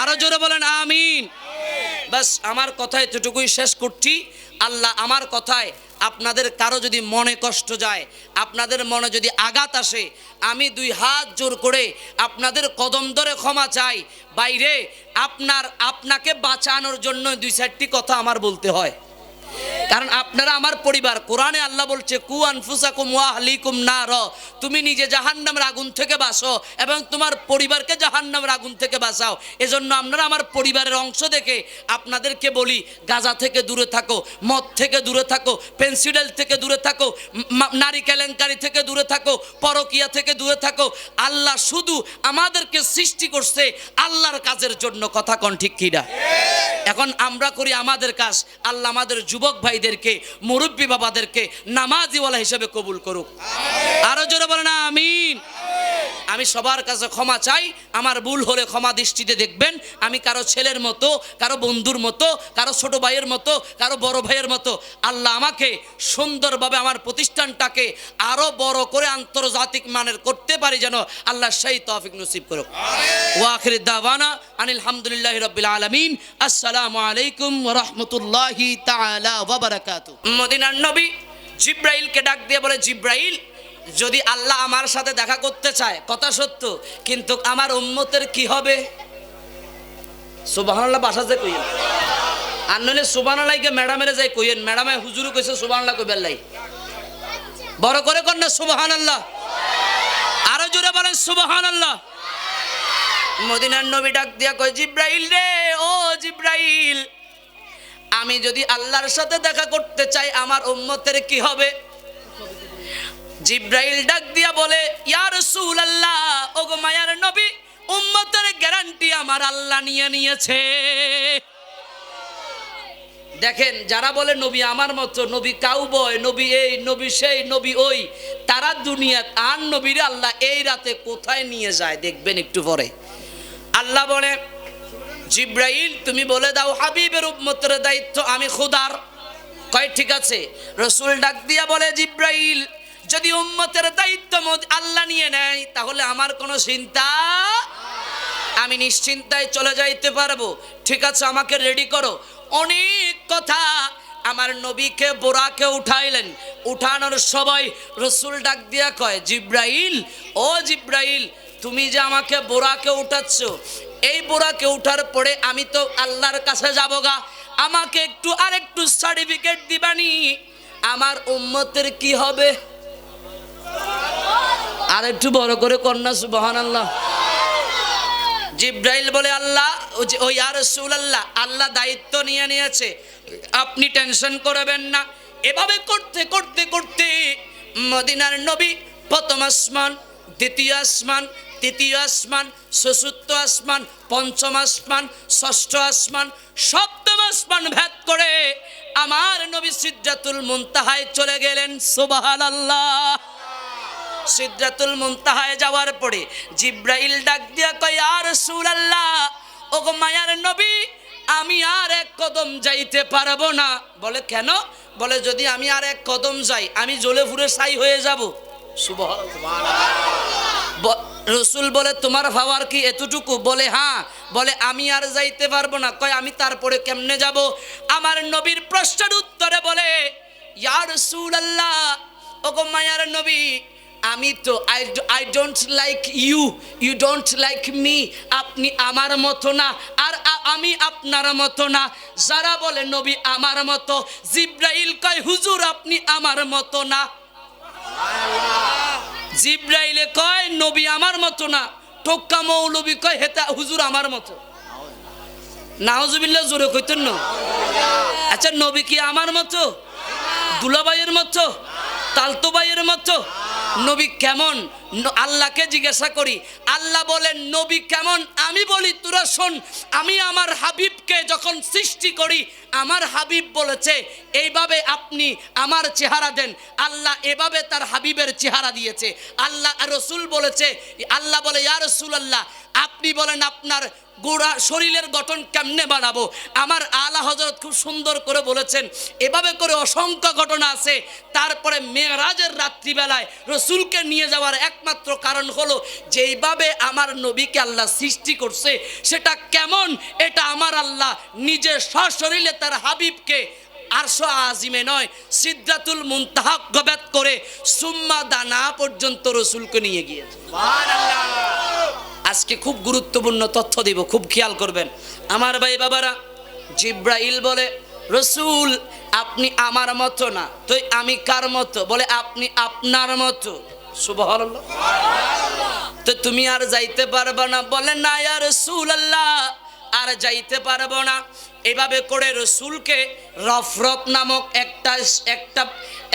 আরো জোরে বলেন আমিন। বাস আমার কথা এতটুকুই শেষ করছি। আল্লাহ আমার কথায় আপনাদের কারো যদি মনে কষ্ট যায়, আপনাদের মনে যদি আঘাত আসে, আমি 2 হাত জোর করে আপনাদের কদম ধরে ক্ষমা চাই। বাইরে আপনাকে বাঁচানোর জন্য 2-4টি কথা আমার বলতে হয়, কারণ আপনারা আমার পরিবার। কোরআনে আল্লাহ বলছে কু আনফুসাকুম ওয়া আহলিকুম নার, তুমি নিজে জাহান্নামের আগুন থেকে বাঁচো এবং তোমার পরিবারকে জাহান্নামের আগুন থেকে বাঁচাও। এজন্য আপনারা আমার পরিবারের অংশ দেখে আপনাদেরকে বলি, গাঁজা থেকে দূরে থাকো, মদ থেকে দূরে থাকো, পেন্সিডেল থেকে দূরে থাকো, নারী কেলেঙ্কারি থেকে দূরে থাকো, পরকিয়া থেকে দূরে থাকো। আল্লাহ শুধু আমাদেরকে সৃষ্টি করছে আল্লাহর কাজের জন্য। কথা কোন ঠিক কিনা? এখন আমরা করি আমাদের কাজ। আল্লাহ আমাদের যুবক ভাইদেরকে, মুরব্বী বাবাদেরকে নামাজিওয়ালা হিসেবে কবুল করুক। আরো জোরে বলেন আমিন। আমি সবার কাছে ক্ষমা চাই। আমার ভুল হলে ক্ষমা দৃষ্টিতে দেখবেন। আমি কারো ছেলের মতো, কারো বন্ধুর মতো, কারো ছোট ভাইয়ের মতো, কারো বড় ভাইয়ের মতো। আল্লাহ আমাকে সুন্দরভাবে আমার প্রতিষ্ঠানটাকে আরো বড় করে আন্তর্জাতিক মানের করতে পারি, যেন আল্লাহ সেই তৌফিক নসিব করুক। ওয়া আখিরু দাওয়ানা আনিল হামদুলিল্লাহি রাব্বিল আলামিন। আসসালামু আলাইকুম ওয়া রাহমাতুল্লাহি তাআলা ওয়া বারাকাতুহু। মদিনার নবী জিব্রাইলকে ডাক দিয়ে বলে, জিব্রাইল, যদি আল্লাহ আমার সাথে দেখা করতে চায়, কথা সত্য, কিন্তু আমার উম্মতের কি হবে? সুবহানাল্লাহ বাসাতে কইেন, আর নইলে সুবহানাল্লাহকে ম্যাডামের যাই কইেন। ম্যাডামে হুজুরও কইছে সুবহানাল্লাহ কইবেন লাই। বড় করে কর না সুবহানাল্লাহ। আরো জোরে বলেন সুবহানাল্লাহ। মদিনার নবী ডাক দিয়া কয়, জিব্রাইল রে, ও জিব্রাইল, আমি যদি আল্লাহর সাথে দেখা করতে চাই, আমার উম্মতের কি হবে? জিব্রাইল ডাক দিয়া বলে, ইয়া রাসূলুল্লাহ, ওগো মায়ার নবী, উম্মতের গ্যারান্টি আমার আল্লাহ নিয়ে নিয়েছে। দেখেন যারা বলে নবী আমার মতো, নবী কাউবয়, নবী এই, নবী সেই, নবী ওই, তারা দুনিয়া আর নবীরে আল্লাহ এই রাতে কোথায় নিয়ে যায় দেখবেন একটু পরে। আল্লাহ বলে জিব্রাইল তুমি বলে দাও হাবিবের উম্মতের দায়িত্ব আমি খোদার। কয় ঠিক আছে। রসুল ডাক দিয়া বলে জিব্রাইল যদি উম্মতের দায়িত্ব আল্লাহ নিয়ে নেয় তাহলে আমার কোনো চিন্তা, আমি নিশ্চিন্তায় চলে যাইতে পারবো। ঠিক আছে আমাকে রেডি করো। অনেক কথা আমার নবীকে বোরাকে উঠাইলেন। উঠানোর সময় রসুল ডাক দিয়া কয় জিব্রাইল, ও জিব্রাইল তুমি যে আমাকে বোরাকে উঠাচ্ছ, এই বোরাকে উঠার পরে আমি তো আল্লাহর কাছে যাবো গা, আমাকে একটু আরেকটু সার্টিফিকেট দিবানি আমার উম্মতের কি হবে? আর একটু বড় করে কন্যা সুবহানাল্লাহ। জিব্রাইল বলে আল্লাহ ও ইয়া রাসূলুল্লাহ আল্লাহ দায়িত্ব নিয়ে নিয়েছে, আপনি টেনশন করবেন না। এভাবে করতে করতে করতে মদিনার নবী প্রথম আসমান, দ্বিতীয় আসমান, তৃতীয় আসমান, চতুর্থ আসমান, পঞ্চম আসমান, ষষ্ঠ আসমান, সপ্তম আসমান ভেদ করে আমার নবী সিদরাতুল মুনতাহায় চলে গেলেন। সুবহানাল্লাহ। সিদরাতুল মুনতাহায় যাওয়ার পরে জিব্রাইল ডাক দিয়া কয় ইয়া রাসূলুল্লাহ ওগো মায়ার নবী আমি আর এক কদম যাইতে পারবো না। বলে কেন? বলে যদি আমি আর এক কদম যাই আমি জ্বলে পুড়ে ছাই হয়ে যাব। সুবহানাল্লাহ। রসুল বলে তোমার পাওয়ার কি এতটুকু? বলে হ্যাঁ। বলে আমি আর যাইতে পারবো না। কয় আমি তারপরে কেমনে যাব? আমার নবীর প্রশ্নের উত্তরে বলে ইয়া রাসূলুল্লাহ ওগো মায়ার নবী আমি তো I don't like you, you don't like me. আপনি আমার মতো না আর আমি আপনার মতো না। যারা বলে নবী আমার মতো, জিব্রাইল কয় হুজুর আপনি আমার মতো না। জিব্রাইলে কয় নবী আমার মতো না, টোক্কা মৌলবী কয় হেতা হুজুর আমার মতো। নাউজুবিল্লাহ জোরে কইতেন না। আচ্ছা নবী কি আমার মতো? দুলাভাইয়ের মতো? তালতো ভাইয়ের মতো? নবী কেমন? আল্লাহকে জিজ্ঞাসা করি। আল্লাহ বলেন নবী কেমন? আমি বলি তোরা শোন, আমি আমার হাবিবকে যখন সৃষ্টি করি আমার হাবিব বলেছে এইভাবে আপনি আমার চেহারা দেন, আল্লাহ এভাবে তার হাবিবের চেহারা দিয়েছে। আল্লাহ রসুল বলেছে, আল্লাহ বলে ইয়া রাসূলুল্লাহ আপনি বলেন আপনার গোড়া শরীরের গঠন কেমনে বানাবো? আমার আলা হযরত খুব সুন্দর করে বলেছেন, এভাবে করে অসংখ্য ঘটনা আছে। তারপরে মেরাজের রাত্রিবেলায় রসুলকে নিয়ে যাওয়ার একমাত্র কারণ হলো যেইভাবে আমার নবীকে আল্লাহ সৃষ্টি করছে সেটা কেমন এটা আমার আল্লাহ নিজে সশরীরে তার হাবিবকে আরশ আজিমে নয় সিদরাতুল মুনতাহা গবেত করে সুম্মা দানা পর্যন্ত রসুলকে নিয়ে গিয়েছে। সুবহানাল্লাহ। আজকে খুব গুরুত্বপূর্ণ তথ্য দিব, খুব খেয়াল করবেন আমার ভাই বাবারা। জিব্রাইল বলে রসুল আপনি আমার মতো না, তো আমি কার মতো? বলে আপনি আপনার মতো। সুবহানাল্লাহ। তো তুমি আর যাইতে পারবে না? বলে না ইয়া রাসূলুল্লাহ আর যাইতে পারবো না। এভাবে করে রসুলকে রফরফ নামক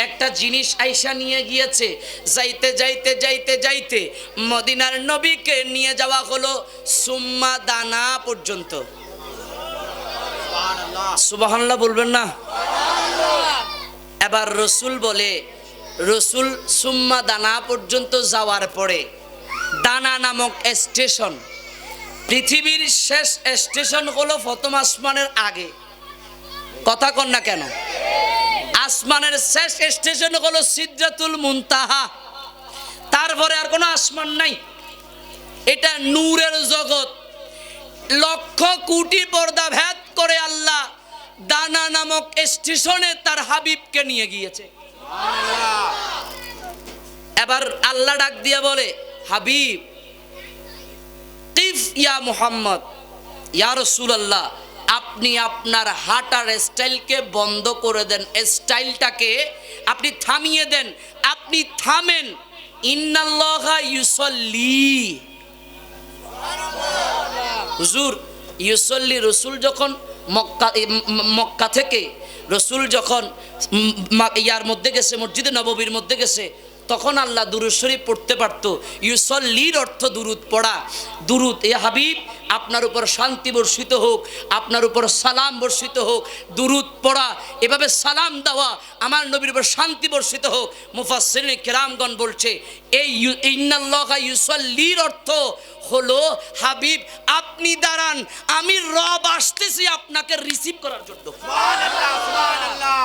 একটা জিনিস আইসা নিয়ে গিয়েছে। যাইতে যাইতে যাইতে যাইতে মদিনার নবীকে নিয়ে যাওয়া হলো সুম্মা দানা পর্যন্ত। সুবহানাল্লাহ বলবেন না? এবার রসুল বলে রসুল সুম্মা দানা পর্যন্ত যাওয়ার পরে দানা নামক স্টেশন, পৃথিবীর শেষ স্টেশন হলো প্রথম আসমানের আগে। কথা কন না কেন? আসমানের শেষ স্টেশন হলো সিদরাতুল মুনতাহা। তারপরে আর কোনো আসমান নাই। এটা নূরের জগৎ। লক্ষ কোটি পর্দা ভেদ করে আল্লাহ দানা নামক স্টেশনে তার হাবিবকে নিয়ে গিয়েছে। এবার আল্লাহ ডাক দিয়া বলে হাবিব কিফ ইয়া মুহাম্মদ, ইয়া রাসূলুল্লাহ আপনি আপনার হাঁটার স্টাইলকে বন্ধ করে দেন, স্টাইলটাকে আপনি থামিয়ে দেন, আপনি থামেন। ইন্নাল্লাহা ইউসাল্লি। হুজুর ইউসাল্লি রসুল যখন মক্কা থেকে রসুল যখন ইয়ার মধ্যে গেছে, মসজিদে নববীর মধ্যে গেছে, তখন আল্লাহ দুরূদ শরীফ পড়তে পারতো। ইউসল্লির অর্থ দুরূদ পড়া। দুরূদ, এ হাবিব আপনার উপর শান্তি বর্ষিত হোক, আপনার উপর সালাম বর্ষিত হোক। দুরূদ পড়া, এভাবে সালাম দেওয়া, আমার নবীর উপর শান্তি বর্ষিত হোক। মুফাসসিরিন কেরামগণ বলছে এই ইন্নাল্লাহা ইউসল্লির অর্থ হলো, হাবিব আপনি দাঁড়ান, আমি রব আসতেছি আপনাকে রিসিভ করার জন্য। সুবহানাল্লাহ, সুবহানাল্লাহ।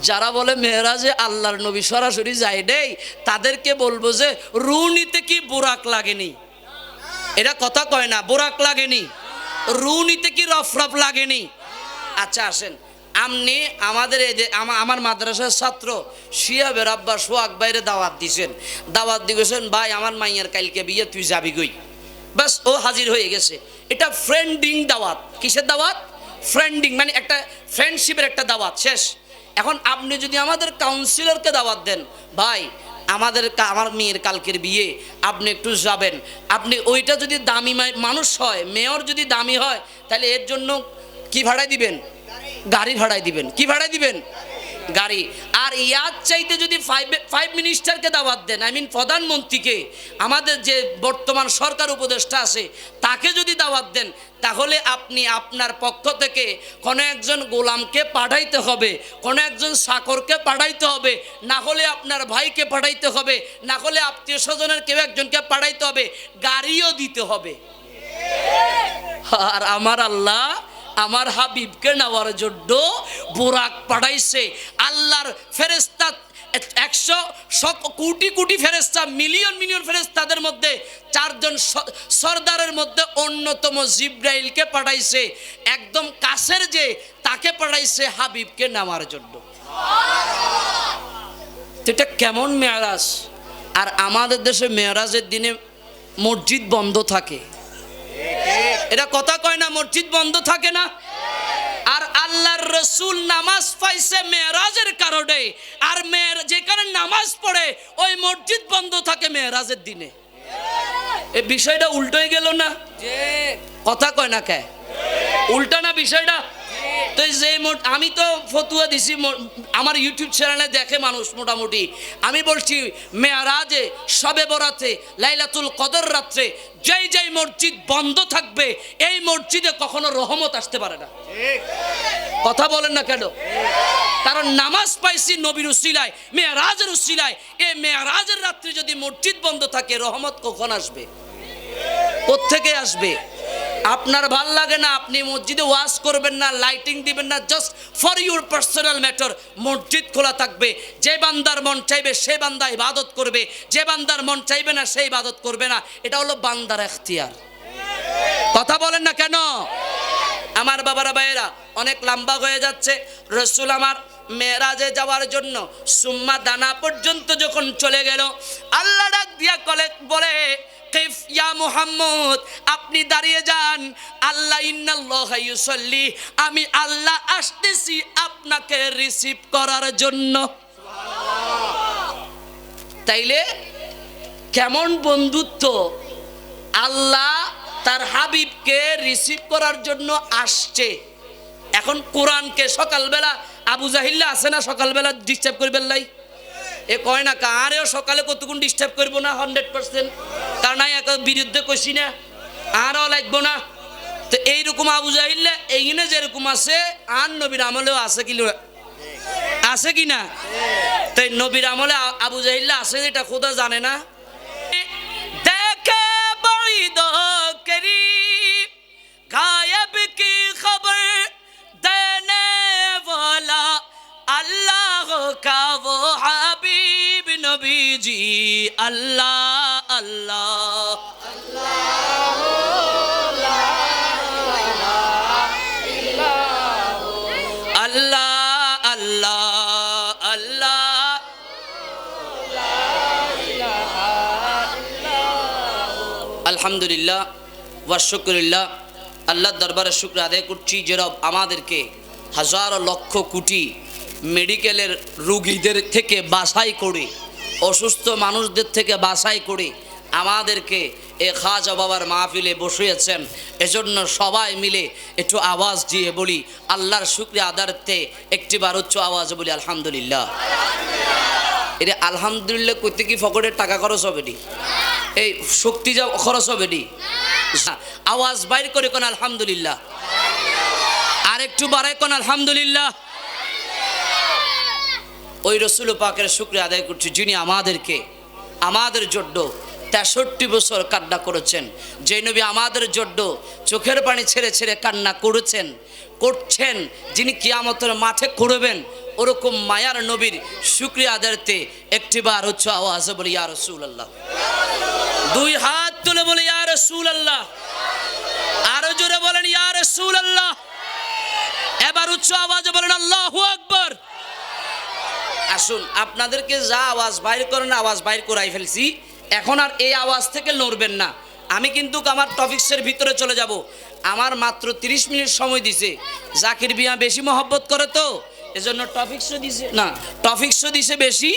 যারা বলে মেরাজে আল্লাহর নবী সরাসরি যায় নেই, তাদেরকে বলবো যে রু নিতে কি বোরাক লাগেনি? এটা কথা কয় না, বোরাক লাগেনি। রু নিতে কি রফরফ লাগেনি? আচ্ছা আসেন, আপনি আমাদের এই যে আমার মাদ্রাসার ছাত্র শিহাবের আব্বা সোহাগ ভাইরে দাওয়াত দিছেন, দাওয়াত দিয়েছেন, ভাই আমার মাইয়ার কালকে বিয়ে, তুই যাবি কই? বাস ও হাজির হয়ে গেছে। এটা ফ্রেন্ডিং দাওয়াত। কিসের দাওয়াত? ফ্রেন্ডিং, মানে একটা ফ্রেন্ডশিপের একটা দাওয়াত, শেষ। এখন আপনি যদি আমাদের কাউন্সিলরকে দাওয়াত দেন, ভাই আমার মেয়ের কালকের বিয়ে, আপনি একটু যাবেন, আপনি ওইটা যদি দামি মানুষ হয়, মেয়র যদি দামি হয়, তাহলে এর জন্য কি ভাড়ায় দিবেন? গাড়ি ভাড়ায় দিবেন। কি ভাড়ায় দিবেন? গাড়ি। আর ইয়ার চাইতে যদি ফাইভ মিনিস্টারকে দাওয়াত দেন, আই মিন প্রধানমন্ত্রীকে, আমাদের যে বর্তমান সরকার উপদেষ্টা আছে, তাকে যদি দাওয়াত দেন, তাহলে আপনি আপনার পক্ষ থেকে কোনো একজন গোলামকে পাঠাইতে হবে, কোনো একজন চাকরকে পাঠাইতে হবে, না হলে আপনার ভাইকে পাঠাইতে হবে, না হলে আত্মীয় স্বজনের কেউ একজনকে পাঠাইতে হবে, গাড়িও দিতে হবে। আর আমার আল্লাহ আমার হাবিবকে নেওয়ার জন্য বুরাক পাঠাইছে। আল্লাহর ফেরেশতা 100 কোটি কোটি ফেরেশতা, মিলিয়ন মিলিয়ন ফেরেশতাদের মধ্যে 4 জন সরদারের মধ্যে অন্যতম জিবরাইলকে পাঠাইছে, একদম কাছের যে তাকে পাঠাইছে হাবিবকে নেওয়ার জন্য। এটা কেমন মেরাজ! আর আমাদের দেশে মেরাজের দিনে মসজিদ বন্ধ থাকে। এটা কথা কয় না, মসজিদ বন্ধ থাকে না। আর আল্লাহর রাসূল নামাজ পাইছে মেরাজের কারণে, আর যেখানে নামাজ পড়ে ওই মসজিদ বন্ধ থাকে মেরাজের দিনে। এই বিষয়টা উল্টোই গেল না? কথা কয় না কে? উল্টা না বিষয়টা? তো যে আমি তো ফতুয়া দিছি, আমার ইউটিউব চ্যানেলে দেখে মানুষ মোটামুটি। আমি বলছি মেরাজে, শবে বরাতে, লাইলাতুল কদর রাত্রে যেই যেই মসজিদ বন্ধ থাকবে, এই মসজিদে কখনো রহমত আসতে পারে না। কথা বলেন না কেন? কারণ নামাজ পাইছি নবীর উসিলায়, মেরাজের উসিলায়। এই মেরাজের রাত্রে যদি মসজিদ বন্ধ থাকে, রহমত কখন আসবে? কোত্থেকে আসবে? আপনার ভাল লাগে না, আপনি মসজিদে ওয়াজ করবেন না, লাইটিং দিবেন না, just for your personal matter. মসজিদ খোলা থাকবে, যে বান্দার মন চাইবে সে বান্দা ইবাদত করবে, যে বান্দার মন চাইবে না সে ইবাদত করবে না। এটা হলো বান্দার এখতিয়ার। কথা বলেন না কেন? আমার বাবারা ভাইয়েরা, অনেক লম্বা হয়ে যাচ্ছে। রাসূল আমার মেরাজে যাওয়ার জন্য সুম্মা দানা পর্যন্ত যখন চলে গেল, আল্লাহ ডাক দিয়া বলে, কিফ ইয়া মুহাম্মদ, আপনি দাঁড়িয়ে যান। আল্লাহ ইন্নাল্লাহা ইউসাল্লি, আমি আল্লাহ আসতেছি আপনাকে রিসিভ করার জন্য। তাইলে কেমন বন্ধুত্ব! আল্লাহ তার হাবিবকে রিসিভ করার জন্য আসছে। এখন কোরআনকে সকালবেলা আবু জাহিল্লা আছে না, সকালবেলা ডিস্টার্ব করবেন লাই? এ কয় না কারেও সকালে কতক্ষণ ডিস্টার্ব করবো না 100%, কারণ এক বিরুদ্ধে কইছি না, আরও লাগবো না। তো এইরকম আবু জাহিল্লা এইখানে যেরকম আছে, আর নবীর আমলেও আছে কি আছে কি না? তাই নবীর আমলে আবু জাহিল্লা আছে, যেটা খোদা জানে না। দেখে বঈদ করিম গায়েব কি খবর দেনে वाला अल्लाह का वो हबीब नबी जी, अल्लाह अल्लाह अल्लाह अल्लाह अल्लाह। আলহামদুলিল্লাহ ওয়া শুকরিল্লাহ, আল্লাহর দরবারে শুকর আদায় করছি যে রব আমাদেরকে হাজার লক্ষ কোটি মেডিকেলের রোগীদের থেকে বাছাই করে, অসুস্থ মানুষদের থেকে বাছাই করে আমাদেরকে এ খাজা বাবার মাহফিলে বসিয়েছেন। এজন্য সবাই মিলে একটু আওয়াজ দিয়ে বলি আল্লাহর শুকরিয়া আদারতে, একটিবার উচ্চ আওয়াজ বলি আলহামদুলিল্লাহ। এটা আলহামদুলিল্লাহ করতে কি ফকটের টাকা খরচ হবে নি? এই শক্তি যা খরচ হবে নি? আওয়াজ বাইর করে কোন আলহামদুলিল্লাহ, আর একটু বাড়ায় কোন আলহামদুলিল্লাহ। ওই রসুল পাকের শুকরিয়া আদায় করছি যিনি আমাদের জন্য 63 বছর কান্না করেছেন, যে নবী আমাদের জন্য চোখের পানি ছেড়ে ছেড়ে কান্না করছেন, যিনি কিয়ামতের মাঠে করবেন, ওরকম মায়ার নবীর শুকরিয়া আদায়তে একটিবার হচ্ছে আওয়াজ বলি ইয়া রাসূলুল্লাহ। দুই হাত তুলে বলে ইয়া রাসূলুল্লাহ, আরো জোরে বলেন ইয়া রাসূলুল্লাহ। এবার উচ্চ আওয়াজে বলেন আল্লাহু আকবার। আসুন আপনাদেরকে যা আওয়াজ বাইর করেন আওয়াজ বাইর করাই ফেলছি, এখন আর এই আওয়াজ থেকে লড়বেন না। আমি কিন্তু আমার টপিক্সের ভিতরে চলে যাব। আমার মাত্র 30 মিনিট সময় দিছে। জাকির মিয়া বেশি মহব্বত করে তো এজন্য টপিক্সও দিছে না, টপিক্সও দিছে বেশি,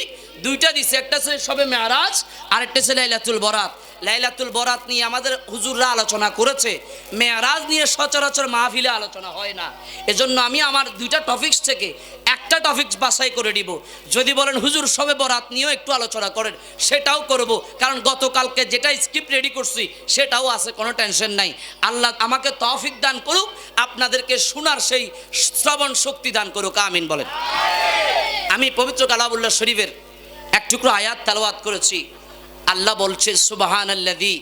দুইটা দিছে, একটা ছিল শবে মেরাজ আর একটা ছিল লাইলাতুল বরাত। লাইলাতুল বরাত নিয়ে আমাদের হুজুররা আলোচনা করেছে, মেরাজ নিয়ে সচরাচর মাহফিলে আলোচনা হয় না। এজন্য আমি আমার দুইটা টপিক্স থেকে একটা টপিক্স বাছাই করে দিব। যদি বলেন হুজুর শবে বরাত নিয়েও একটু আলোচনা করেন, সেটাও করব, কারণ গতকালকে যেটা স্ক্রিপ্ট রেডি করছি সেটাও আছে, কোনো টেনশন নাই। আল্লাহ আমাকে তৌফিক দান করুক, আপনাদেরকে শোনার সেই শ্রবণ শক্তি দান করুক, আমিন বলেন। আমি পবিত্র কালামুল্লাহ শরীফের এক টুকরো আয়াত তেলাওয়াত করেছি। আল্লাহ বলছে সুবহানাল্লাযী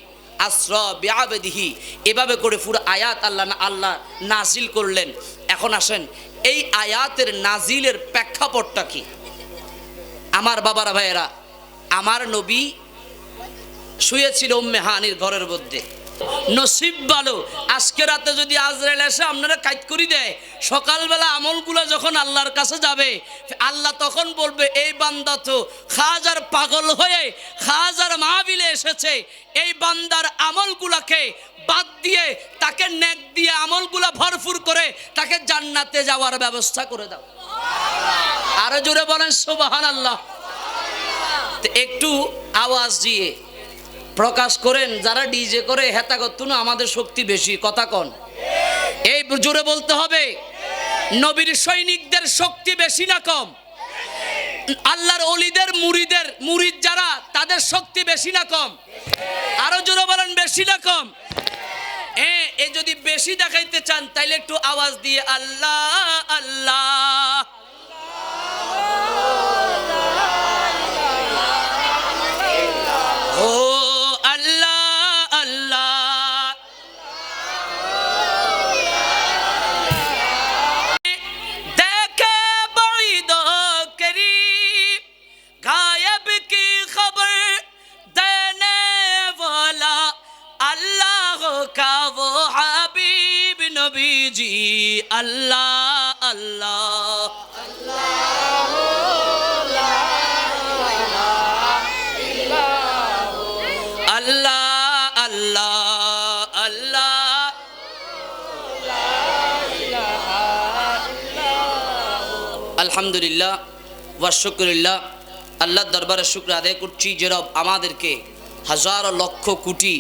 আসরা বিআবদিহি, এভাবে করে পুরো আয়াত আল্লাহ নাজিল করলেন। এখন আসেন এই আয়াতের নাজিলের প্রেক্ষাপটটা কি? আমার বাবারা ভাইয়েরা, আমার নবী শুয়েছিল উম্মে হানির ঘরের মধ্যে। নসিব ভালো আজকে রাতে যদি আজরাইল এসে আপনারা কাইত করে দেয়, সকালবেলা আমলগুলো যখন আল্লাহর কাছে যাবে, আল্লাহ তখন বলবে এই বান্দা তো খাজার পাগল হয়ে খাজার মাহফিলে এসেছে, এই বান্দার আমলগুলাকে বাদ দিয়ে তাকে নেক দিয়ে আমলগুলা ভরপুর করে তাকে জান্নাতে যাওয়ার ব্যবস্থা করে দাও। আরো জোরে বলেন সুবহানাল্লাহ। একটু আওয়াজ দিয়ে প্রকাশ করেন, যারা ডিজে করে হেতা করতুন আমাদের শক্তি বেশি, কথা কন। এই জোরে বলতে হবে, নবীর সৈনিকদের শক্তি বেশি না কম? আল্লাহর ওলিদের মুরিদ যারা তাদের শক্তি বেশি না কম? আরো জোরে বলেন বেশি না কম? এই যদি বেশি দেখাইতে চান তাইলে একটু আওয়াজ দিয়ে আল্লাহ আল্লাহ। ও জি আল্লাহ আল্লাহ আল্লাহ আল্লাহ আল্লাহ। আলহামদুলিল্লাহ ওয়া শুকরিল্লাহ, আল্লাহর দরবারে শুকর আদায় করছি যে রব আমাদেরকে হাজার লক্ষ কোটি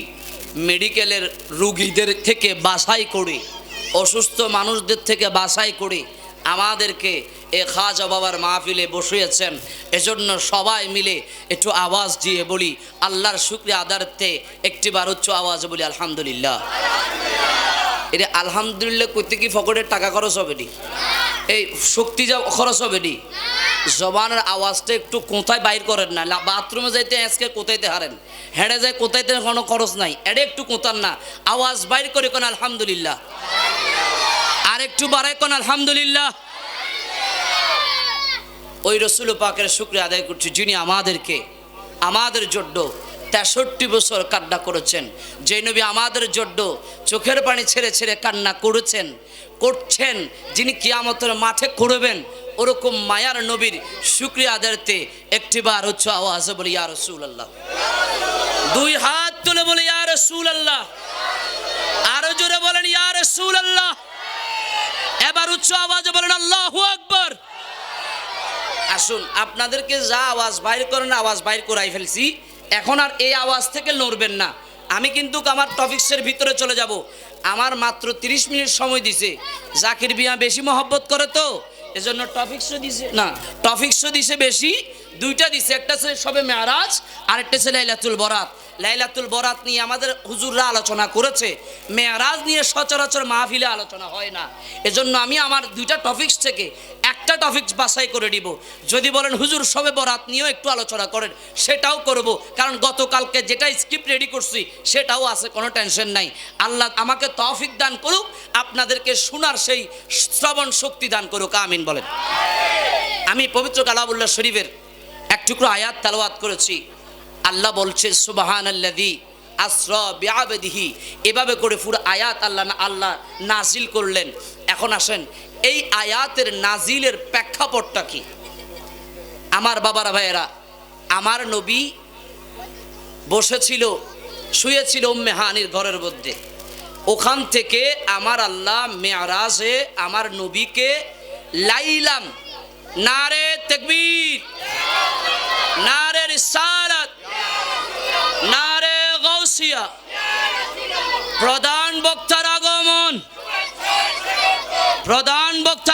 মেডিকেলের রোগীদের থেকে বাছাই করে, অসুস্থ মানুষদের থেকে বাছাই করে আমাদেরকে এ খাজা বাবার মাহফিলে বসিয়েছেন। এজন্য সবাই মিলে একটু আওয়াজ দিয়ে বলি আল্লাহর শুকরিয়া আদারতে একটিবার উচ্চ আওয়াজ বলি আলহামদুলিল্লাহ। এটা আলহামদুলিল্লাহ করতে কি ফকটের টাকা খরচ হবে নি? এই শক্তি যা খরচ হবে নি? জবানের আওয়াজটা একটু কোথায় বাইর করেন না, বাথরুমে যাইতে আজকে কোথাইতে হারেন, হেঁড়ে যায় কোথাইতে কোনো খরচ নাই, এটা একটু কোথার না, আওয়াজ বাইর করে কোন আলহামদুলিল্লাহ, আর একটু বাড়ায় কোন আলহামদুলিল্লাহ। ওই রসুল পাকের শুকরিয়া আদায় করছি যিনি আমাদের জন্য 63 বছর কান্না করেছেন, যে নবী আমাদের জন্য চোখের পানি ছেড়ে ছেড়ে কান্না করছেন, যিনি কিয়ামতের মাঠে করবেন, ওরকম মায়ার নবীর শুকরিয়া আদায়তে একটিবার উচ্চ আওয়াজ বলি ইয়া রাসূলুল্লাহ। দুই হাত তুলে বলে ইয়া রাসূলুল্লাহ, আরো জোরে বলেন ইয়া রাসূলুল্লাহ। এবার উচ্চ আওয়াজে বলেন আল্লাহু আকবার। আসুন আপনাদেরকে যা আওয়াজ বাইর করেন আওয়াজ বাইর করাই ফেলছি, এখন আর এই আওয়াজ থেকে লড়বেন না। আমি কিন্তু আমার টপিক্সের ভিতরে চলে যাব। আমার মাত্র 30 মিনিট সময় দিছে। জাকির মিয়া বেশি মহব্বত করে তো এজন্য টপিক্সও দিছে না, টপিক্সও দিছে বেশি, দুইটা দিছে, একটা ছিল শবে মেরাজ আর একটা ছিল লাইলাতুল বরাত। লাইলাতুল বরাত নিয়ে আমাদের হুজুররা আলোচনা করেছে, মেরাজ নিয়ে সচরাচর মাহফিলে আলোচনা হয় না। এজন্য আমি আমার দুইটা টপিকস থেকে একটা টপিকস বাছাই করে দিব। যদি বলেন হুজুর শবে বরাত নিয়েও একটু আলোচনা করেন, সেটাও করব, কারণ গতকালকে যেটা স্ক্রিপ্ট রেডি করছি সেটাও আছে, কোনো টেনশন নাই। আল্লাহ আমাকে তৌফিক দান করুক, আপনাদেরকে শোনার সেই শ্রবণ শক্তি দান করুক, আমিন বলেন। আমি পবিত্র কালামুল্লাহ শরীফের এক টুকরো আয়াত তেলাওয়াত করেছি। আল্লাহ বলছে সুবহানাল্লাযী আসরা বিআবদিহি, এভাবে করে পুরো আয়াত আল্লাহ নাজিল করলেন। এখন আসেন এই আয়াতের নাজিলের প্রেক্ষাপটটা কি? আমার বাবারা ভাইয়েরা, আমার নবী বসেছিল, শুয়েছিল উম্মে হানির ঘরের মধ্যে। ওখান থেকে আমার আল্লাহ মেরাজে আমার নবীকে লাইলাম। নারে তাকবীর, নারে রিসালাত, নারে গাউসিয়া। প্রধান বক্তার আগমন, প্রধান বক্তা